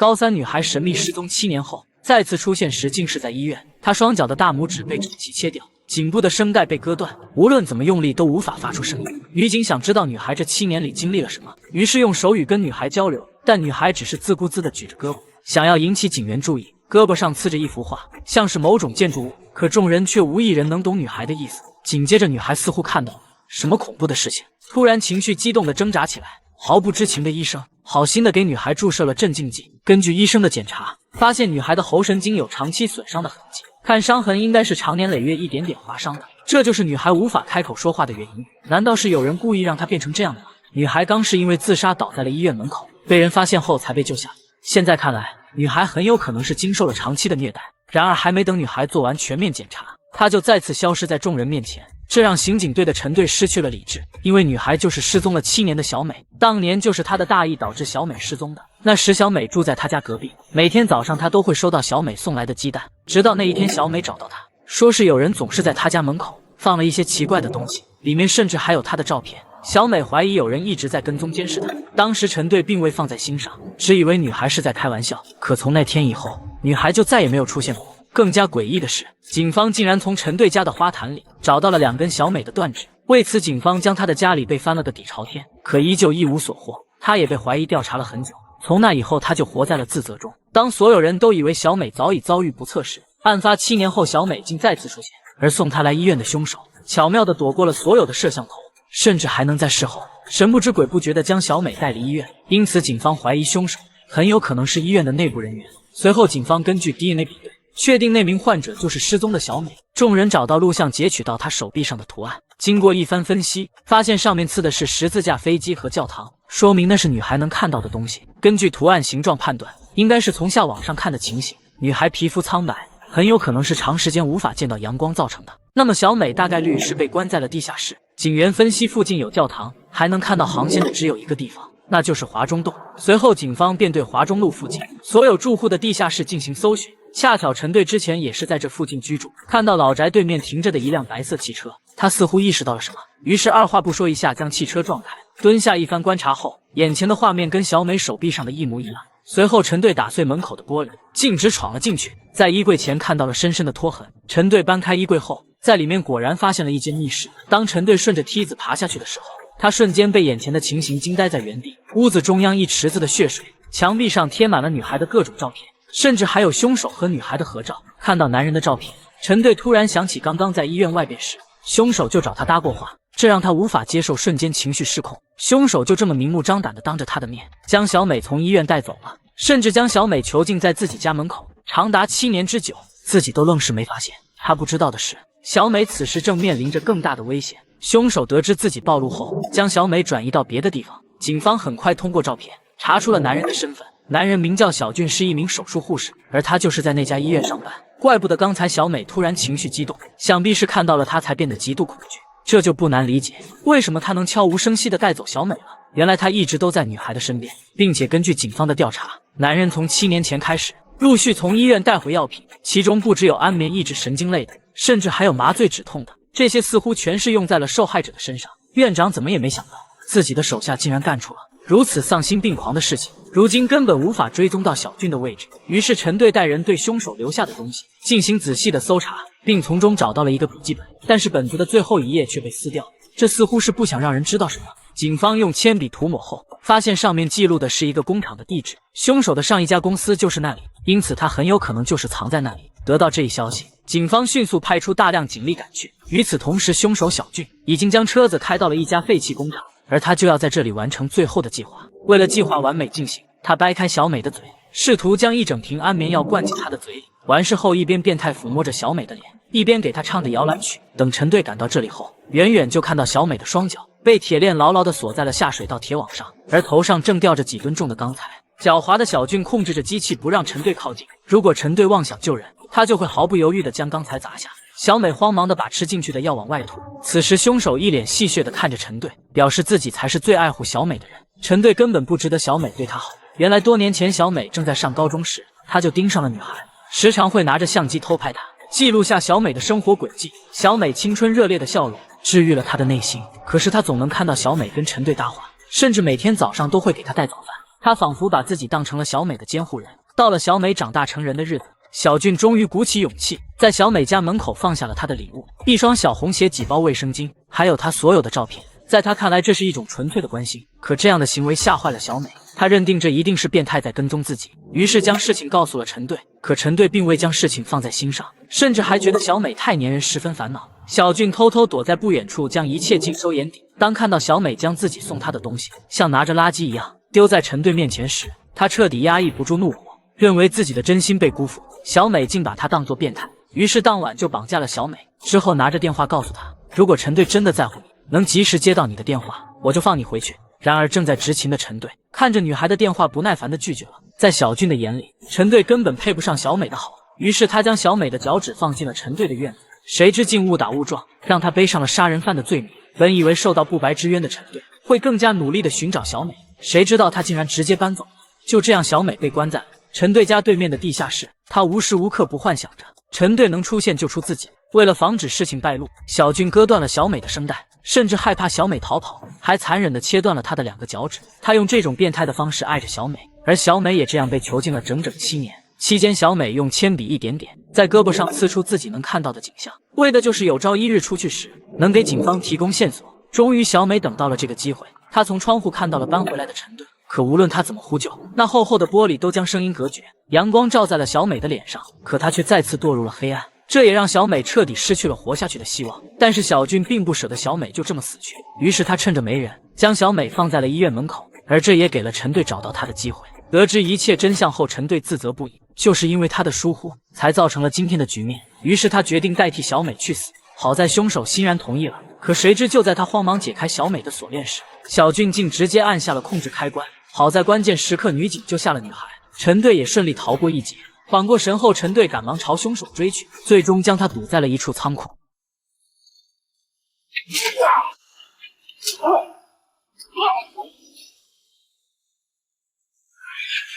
高三女孩神秘失踪7年后，再次出现时竟是在医院。她双脚的大拇指被整齐切掉，颈部的声带被割断，无论怎么用力都无法发出声音。女警想知道女孩这7年里经历了什么，于是用手语跟女孩交流，但女孩只是自顾自地举着胳膊，想要引起警员注意。胳膊上刺着一幅画，像是某种建筑物，可众人却无一人能懂女孩的意思。紧接着，女孩似乎看到了什么恐怖的事情，突然情绪激动地挣扎起来。毫不知情的医生好心地给女孩注射了镇静剂。根据医生的检查，发现女孩的喉神经有长期损伤的痕迹，看伤痕应该是长年累月一点点划伤的，这就是女孩无法开口说话的原因。难道是有人故意让她变成这样的吗？女孩刚是因为自杀倒在了医院门口，被人发现后才被救下。现在看来，女孩很有可能是经受了长期的虐待。然而还没等女孩做完全面检查，她就再次消失在众人面前，这让刑警队的陈队失去了理智。因为女孩就是失踪了7年的小美，当年就是她的大意导致小美失踪的。那时小美住在她家隔壁，每天早上她都会收到小美送来的鸡蛋。直到那一天，小美找到她，说是有人总是在她家门口放了一些奇怪的东西，里面甚至还有她的照片。小美怀疑有人一直在跟踪监视她，当时陈队并未放在心上，只以为女孩是在开玩笑。可从那天以后，女孩就再也没有出现过。更加诡异的是，警方竟然从陈队家的花坛里找到了2根小美的断指。为此，警方将她的家里被翻了个底朝天，可依旧一无所获。她也被怀疑调查了很久。从那以后，她就活在了自责中。当所有人都以为小美早已遭遇不测时，案发7年后，小美竟再次出现。而送她来医院的凶手巧妙地躲过了所有的摄像头，甚至还能在事后神不知鬼不觉地将小美带离医院。因此，警方怀疑凶手很有可能是医院的内部人员。随后，警方根据 DNA 比对，确定那名患者就是失踪的小美。众人找到录像，截取到她手臂上的图案。经过一番分析，发现上面刺的是十字架、飞机和教堂，说明那是女孩能看到的东西。根据图案形状判断，应该是从下往上看的情形。女孩皮肤苍白，很有可能是长时间无法见到阳光造成的。那么小美大概率是被关在了地下室。警员分析附近有教堂，还能看到航线的只有一个地方，那就是华中洞。随后警方便对华中路附近所有住户的地下室进行搜寻。恰巧陈队之前也是在这附近居住，看到老宅对面停着的一辆白色汽车，他似乎意识到了什么，于是二话不说一下将汽车撞开。蹲下一番观察后，眼前的画面跟小美手臂上的一模一样。随后陈队打碎门口的玻璃，径直闯了进去，在衣柜前看到了深深的拖痕。陈队搬开衣柜后，在里面果然发现了一间密室。当陈队顺着梯子爬下去的时候，他瞬间被眼前的情形惊呆在原地。屋子中央一池子的血水，墙壁上贴满了女孩的各种照片，甚至还有凶手和女孩的合照。看到男人的照片，陈队突然想起刚刚在医院外边时，凶手就找他搭过话，这让他无法接受，瞬间情绪失控。凶手就这么明目张胆地当着他的面将小美从医院带走了，甚至将小美囚禁在自己家门口长达7年之久，自己都愣是没发现。他不知道的是，小美此时正面临着更大的危险。凶手得知自己暴露后，将小美转移到别的地方。警方很快通过照片查出了男人的身份，男人名叫小俊，是一名手术护士，而他就是在那家医院上班。怪不得刚才小美突然情绪激动，想必是看到了他才变得极度恐惧。这就不难理解为什么他能悄无声息地带走小美了。原来他一直都在女孩的身边，并且根据警方的调查，男人从7年前开始陆续从医院带回药品，其中不只有安眠抑制神经类的，甚至还有麻醉止痛的，这些似乎全是用在了受害者的身上。院长怎么也没想到，自己的手下竟然干出了如此丧心病狂的事情，如今根本无法追踪到小俊的位置。于是陈队带人对凶手留下的东西进行仔细的搜查，并从中找到了一个笔记本，但是本子的最后一页却被撕掉，这似乎是不想让人知道什么。警方用铅笔涂抹后，发现上面记录的是一个工厂的地址，凶手的上一家公司就是那里，因此他很有可能就是藏在那里。得到这一消息，警方迅速派出大量警力赶去。与此同时，凶手小俊已经将车子开到了一家废弃工厂，而他就要在这里完成最后的计划。为了计划完美进行，他掰开小美的嘴，试图将一整瓶安眠药灌进她的嘴里。完事后，一边变态抚摸着小美的脸，一边给她唱着摇篮曲。等陈队赶到这里后，远远就看到小美的双脚被铁链牢牢地锁在了下水道铁网上，而头上正吊着几吨重的钢材。狡猾的小俊控制着机器不让陈队靠近，如果陈队妄想救人，他就会毫不犹豫地将钢材砸下。小美慌忙地把吃进去的药往外吐。此时凶手一脸戏谑地看着陈队，表示自己才是最爱护小美的人。陈队根本不值得小美对他好。原来多年前小美正在上高中时，他就盯上了女孩，时常会拿着相机偷拍她，记录下小美的生活轨迹。小美青春热烈的笑容治愈了他的内心，可是他总能看到小美跟陈队搭话，甚至每天早上都会给他带早饭。他仿佛把自己当成了小美的监护人。到了小美长大成人的日子，小俊终于鼓起勇气，在小美家门口放下了她的礼物，一双小红鞋、几包卫生巾，还有他所有的照片。在他看来，这是一种纯粹的关心，可这样的行为吓坏了小美。他认定这一定是变态在跟踪自己，于是将事情告诉了陈队。可陈队并未将事情放在心上，甚至还觉得小美太粘人，十分烦恼。小俊偷偷躲在不远处，将一切尽收眼底。当看到小美将自己送他的东西像拿着垃圾一样丢在陈队面前时，他彻底压抑不住怒火，认为自己的真心被辜负，小美竟把他当作变态。于是当晚就绑架了小美，之后拿着电话告诉他，如果陈队真的在乎你，能及时接到你的电话，我就放你回去。然而正在执勤的陈队看着女孩的电话，不耐烦地拒绝了。在小俊的眼里，陈队根本配不上小美的好，于是他将小美的脚趾放进了陈队的院子，谁知竟误打误撞，让他背上了杀人犯的罪名。本以为受到不白之冤的陈队会更加努力地寻找小美，谁知道他竟然直接搬走了。就这样，小美被关在了陈队家对面的地下室。他无时无刻不幻想着陈队能出现救出自己。为了防止事情败露，小俊割断了小美的声带，甚至害怕小美逃跑，还残忍地切断了她的2个脚趾。他用这种变态的方式爱着小美，而小美也这样被囚禁了整整7年。期间，小美用铅笔一点点在胳膊上刺出自己能看到的景象，为的就是有朝一日出去时能给警方提供线索。终于，小美等到了这个机会，她从窗户看到了搬回来的陈队。可无论她怎么呼救，那厚厚的玻璃都将声音隔绝。阳光照在了小美的脸上，可她却再次堕入了黑暗。这也让小美彻底失去了活下去的希望。但是小俊并不舍得小美就这么死去，于是他趁着没人，将小美放在了医院门口，而这也给了陈队找到她的机会。得知一切真相后，陈队自责不已，就是因为他的疏忽，才造成了今天的局面。于是他决定代替小美去死。好在凶手欣然同意了，可谁知就在他慌忙解开小美的锁链时，小俊竟直接按下了控制开关。好在关键时刻女警救下了女孩，陈队也顺利逃过一劫。缓过神后，陈队赶忙朝凶手追去，最终将他堵在了一处仓库。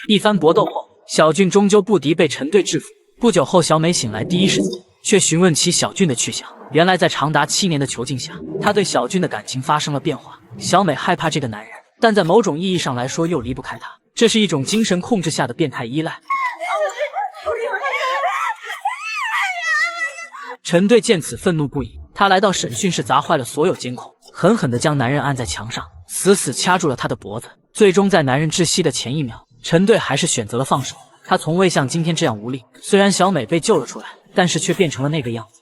一番搏斗后，小俊终究不敌，被陈队制服。不久后，小美醒来，第一时间却询问起小俊的去向。原来在长达7年的囚禁下，她对小俊的感情发生了变化。小美害怕这个男人，但在某种意义上来说又离不开他，这是一种精神控制下的变态依赖。陈队见此愤怒不已，他来到审讯室砸坏了所有监控，狠狠地将男人按在墙上，死死掐住了他的脖子。最终在男人窒息的前1秒，陈队还是选择了放手。他从未像今天这样无力。虽然小美被救了出来，但是却变成了那个样子。